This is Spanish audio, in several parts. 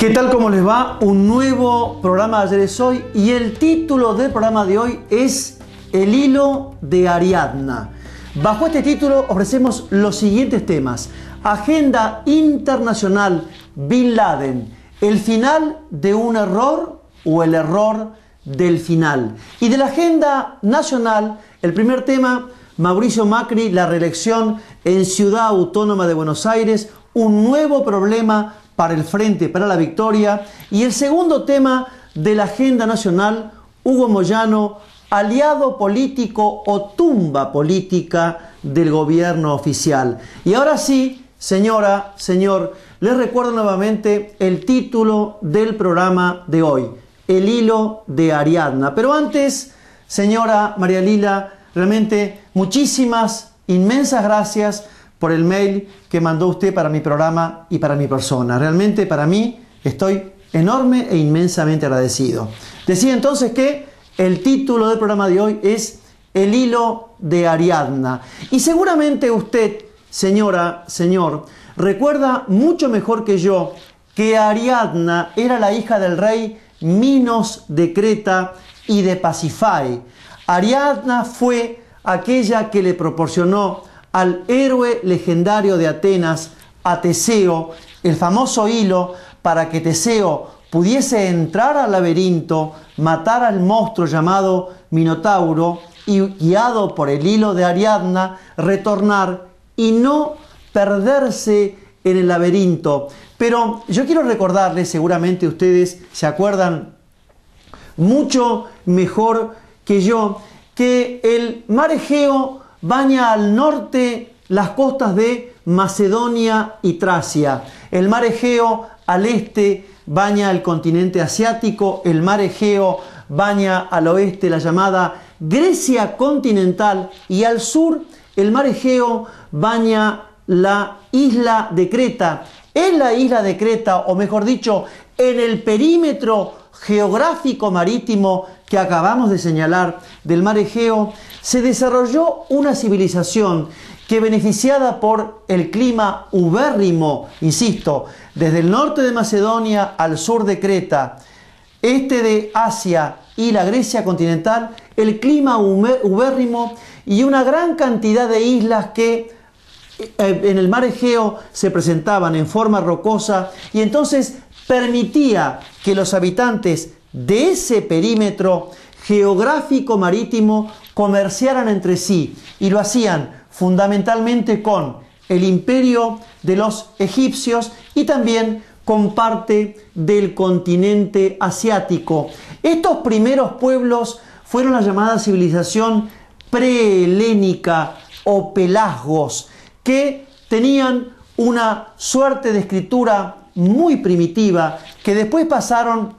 ¿Qué tal? ¿Cómo les va? Un nuevo programa de Ayer es Hoy y el título del programa de hoy es El hilo de Ariadna. Bajo este título ofrecemos los siguientes temas: Agenda internacional, Bin Laden, el final de un error o el error del final. Y de la agenda nacional, el primer tema, Mauricio Macri, la reelección en Ciudad Autónoma de Buenos Aires, un nuevo problema para el Frente para la Victoria. Y el segundo tema de la agenda nacional, Hugo Moyano, aliado político o tumba política del gobierno oficial. Y ahora sí, señora, señor, les recuerdo nuevamente el título del programa de hoy, El hilo de Ariadna. Pero antes, señora María Lila, realmente muchísimas, inmensas gracias por el mail que mandó usted para mi programa y para mi persona. Realmente para mí estoy enorme e inmensamente agradecido. Decía entonces que el título del programa de hoy es El hilo de Ariadna. Y seguramente usted, señora, señor, recuerda mucho mejor que yo que Ariadna era la hija del rey Minos de Creta y de Pasífae. Ariadna fue aquella que le proporcionó al héroe legendario de Atenas, a Teseo, el famoso hilo para que Teseo pudiese entrar al laberinto, matar al monstruo llamado Minotauro y, guiado por el hilo de Ariadna, retornar y no perderse en el laberinto. Pero yo quiero recordarles, seguramente ustedes se acuerdan mucho mejor que yo, que el mar Egeo baña al norte las costas de Macedonia y Tracia. El mar Egeo al este baña el continente asiático. El mar Egeo baña al oeste la llamada Grecia continental. Y al sur el mar Egeo baña la isla de Creta. En la isla de Creta, o mejor dicho, en el perímetro geográfico marítimo que acabamos de señalar del mar Egeo, se desarrolló una civilización que, beneficiada por el clima ubérrimo, insisto, desde el norte de Macedonia al sur de Creta, este de Asia y la Grecia continental, el clima ubérrimo y una gran cantidad de islas que en el mar Egeo se presentaban en forma rocosa, y entonces permitía que los habitantes de ese perímetro geográfico marítimo comerciaran entre sí, y lo hacían fundamentalmente con el imperio de los egipcios y también con parte del continente asiático. Estos primeros pueblos fueron la llamada civilización prehelénica o pelasgos, que tenían una suerte de escritura muy primitiva, que después pasaron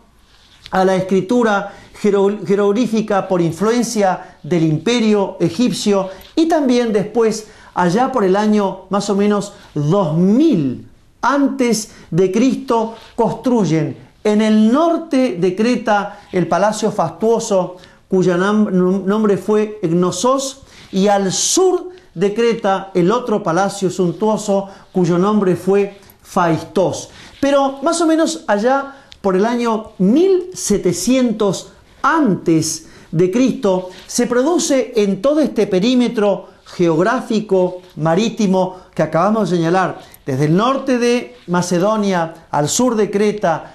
a la escritura jeroglífica por influencia del imperio egipcio, y también después, allá por el año más o menos 2000 antes de Cristo, construyen en el norte de Creta el palacio fastuoso, cuyo nombre fue Gnosos, y al sur de Creta el otro palacio suntuoso, cuyo nombre fue Faistos. Pero más o menos allá por el año 1700 antes de Cristo, se produce en todo este perímetro geográfico marítimo que acabamos de señalar, desde el norte de Macedonia al sur de Creta,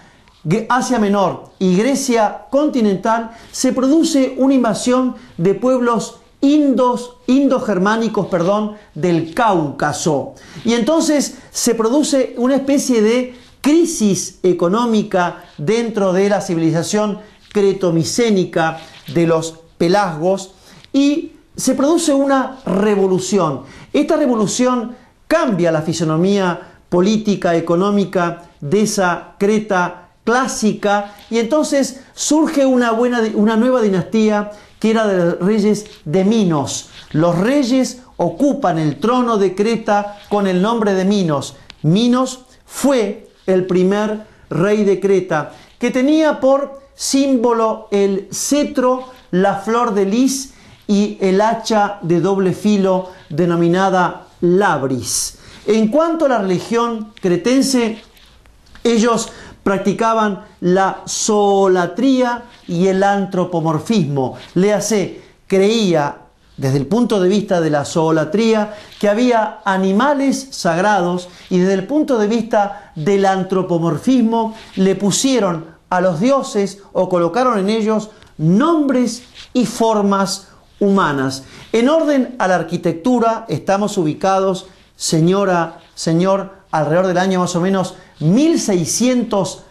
Asia Menor y Grecia continental, se produce una invasión de pueblos indogermánicos, del Cáucaso. Y entonces se produce una especie de crisis económica dentro de la civilización cretomicénica de los pelasgos, y se produce una revolución. Esta revolución cambia la fisonomía política, económica de esa Creta clásica, y entonces surge una nueva dinastía que era de los reyes de Minos. Los reyes ocupan el trono de Creta con el nombre de Minos. Minos fue el primer rey de Creta, que tenía por símbolo el cetro, la flor de lis y el hacha de doble filo denominada labris. En cuanto a la religión cretense, ellos practicaban la zoolatría y el antropomorfismo. Léase, creía desde el punto de vista de la zoolatría que había animales sagrados, y desde el punto de vista del antropomorfismo le pusieron a los dioses o colocaron en ellos nombres y formas humanas. En orden a la arquitectura estamos ubicados, señor, alrededor del año más o menos 1600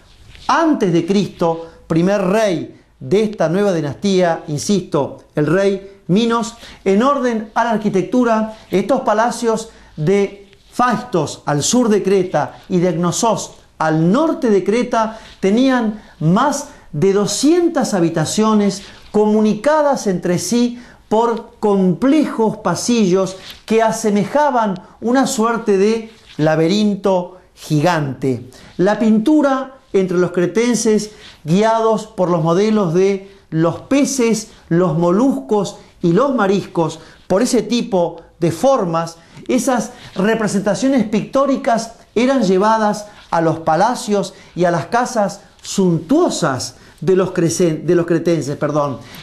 antes de Cristo, primer rey de esta nueva dinastía, insisto, el rey Minos. En orden a la arquitectura, estos palacios de Phaistos al sur de Creta y de Knossos al norte de Creta tenían más de 200 habitaciones comunicadas entre sí por complejos pasillos que asemejaban una suerte de laberinto gigante. La pintura entre los cretenses, guiados por los modelos de los peces, los moluscos y los mariscos, por ese tipo de formas, esas representaciones pictóricas eran llevadas a los palacios y a las casas suntuosas de los cretenses.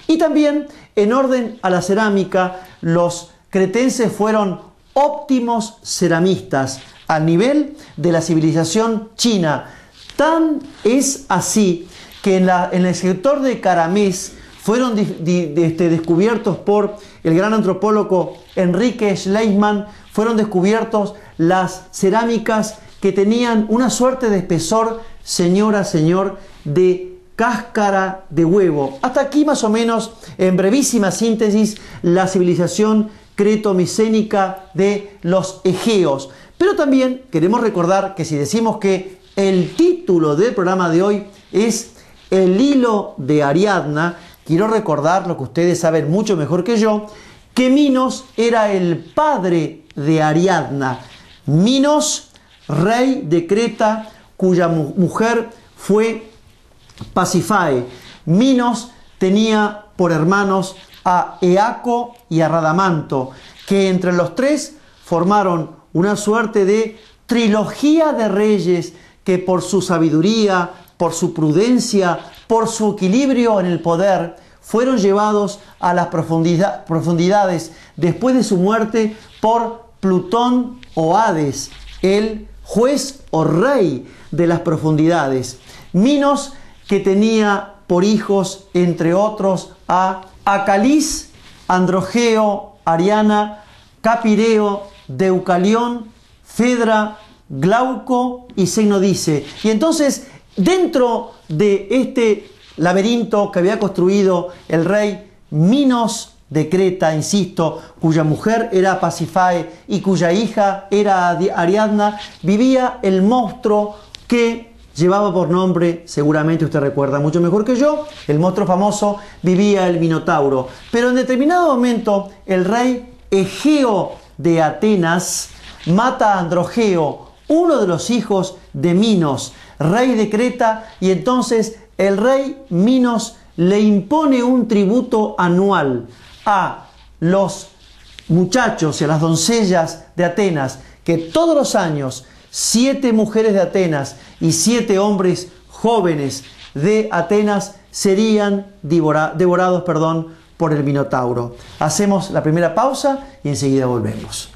Y también, en orden a la cerámica, los cretenses fueron óptimos ceramistas al nivel de la civilización china. Tan es así que en el sector de Caramés fueron descubiertos por el gran antropólogo Enrique Schleichmann, fueron descubiertos las cerámicas que tenían una suerte de espesor, señor, de cáscara de huevo. Hasta aquí más o menos, en brevísima síntesis, la civilización creto-micénica de los egeos. Pero también queremos recordar que si decimos que el título del programa de hoy es El hilo de Ariadna, quiero recordar lo que ustedes saben mucho mejor que yo, que Minos era el padre de Ariadna. Minos, rey de Creta, cuya mujer fue Pasífae. Minos tenía por hermanos a Eaco y a Radamanto, que entre los tres formaron una suerte de trilogía de reyes que por su sabiduría, por su prudencia, por su equilibrio en el poder, fueron llevados a las profundidades después de su muerte por Plutón o Hades, el juez o rey de las profundidades. Minos, que tenía por hijos, entre otros, a Acalis, Androgeo, Ariana, Capireo, Deucalión, Fedra, Glauco y Cnodice. Y entonces, dentro de este laberinto que había construido el rey Minos de Creta, insisto, cuya mujer era Pasífae y cuya hija era Ariadna, vivía el monstruo que llevaba por nombre, seguramente usted recuerda mucho mejor que yo, el monstruo famoso, vivía el Minotauro. Pero en determinado momento, el rey Egeo de Atenas mata a Androgeo, uno de los hijos de Minos, rey de Creta, y entonces el rey Minos le impone un tributo anual a los muchachos y a las doncellas de Atenas, que todos los años 7 mujeres de Atenas y 7 hombres jóvenes de Atenas serían devorados por el Minotauro. Hacemos la primera pausa y enseguida volvemos.